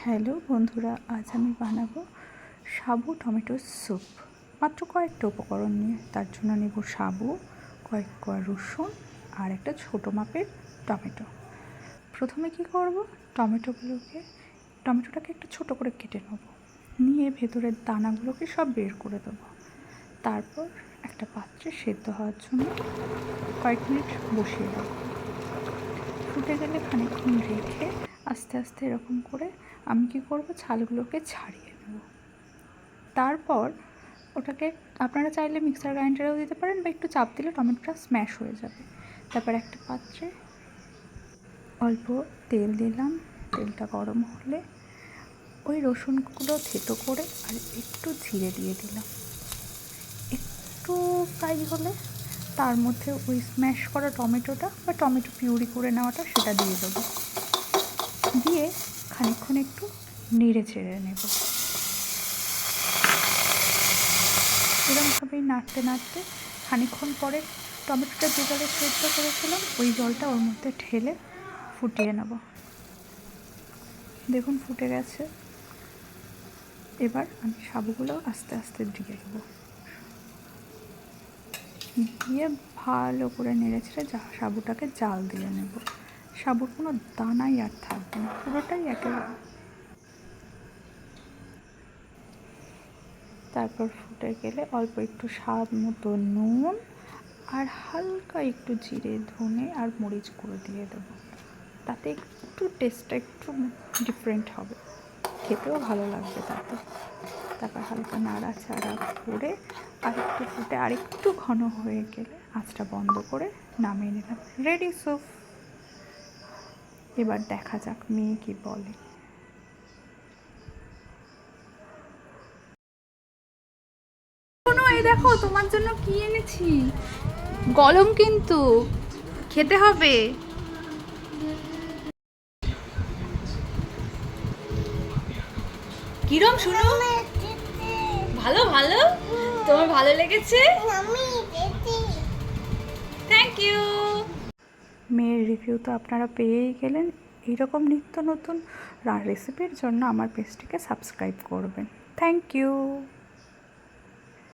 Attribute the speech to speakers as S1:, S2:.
S1: Hello বন্ধুরা, আজ আমি বানাবো সাবু টমেটোর স্যুপ। মাত্র কয়েকটা উপকরণ নিয়ে। তার জন্য নেব সাবু, কয়েক কোয়া রসুন আর একটা ছোটো মাপের টমেটো। প্রথমে কি করব, টমেটোটাকে একটু ছোটো করে কেটে নেব, নিয়ে ভেতরের দানাগুলোকে সব বের করে দেবো। তারপর একটা পাত্রে সেদ্ধ হওয়ার জন্য কয়েক মিনিট বসিয়ে রাখবো। ফুটে গেলে খানিকক্ষণ রেখে আস্তে আস্তে এরকম করে আমি কী করবো, ছালগুলোকে ছাড়িয়ে নেব। তারপর ওটাকে আপনারা চাইলে মিক্সার গ্রাইন্ডারেও দিতে পারেন, বা একটু চাপ দিলে টমেটোটা স্ম্যাশ হয়ে যাবে। তারপর একটা পাত্রে অল্প তেল দিলাম, তেলটা গরম হলে ওই রসুনগুলো থেতো করে আর একটু জিরে দিয়ে দিলাম। একটু ফ্রাই হলে তার মধ্যে ওই স্ম্যাশ করা টমেটোটা বা টমেটো পিউরি করে নেওয়াটা সেটা দিয়ে দেবো। দিয়ে খানিকক্ষণ একটু নেড়ে চেড়ে নেব। এরকমভাবেই নাড়তে নাড়তে খানিকক্ষণ পরে টমেটোটা যে জলে সেদ্ধ করেছিলাম ওই জলটা ওর মধ্যে ঢেলে ফুটিয়ে নেব। দেখুন ফুটে গেছে। এবার আমি সাবুগুলো আস্তে আস্তে দিয়ে দেবো, দিয়ে ভালো করে নেড়ে ছেড়ে সাবুটাকে জাল দিয়ে নেব। সাবুর কোনো দানাই আর থাকবে না, পুরোটাই একেবারে। তারপর ফুটে গেলে অল্প একটু স্বাদ মতো নুন আর হালকা একটু জিরে, ধনে আর মরিচ গুঁড়ো দিয়ে দেবো। তাতে একটু টেস্টটা একটু ডিফারেন্ট হবে, খেতেও ভালো লাগবে তাতে। তারপর হালকা নাড়াচাড়া করে আরেকটু ফুটে আরেকটু ঘন হয়ে গেলে আঁচটা বন্ধ করে নামিয়ে নিলাম। Ready soup. এবার দেখা যাক মেয়ে কি বলে। এই দেখো তোমার জন্য কি এনেছি, গলম কিন্তু খেতে হবে।
S2: কিরম শুনো? ভালো ভালো, তোমার ভালো লেগেছে? Thank you.
S1: মেয়ের রিভিউ তো আপনারা পেয়েই গেলেন। এইরকম নিত্য নতুন রেসিপির জন্য আমার পেজটিকে সাবস্ক্রাইব করবেন। Thank you.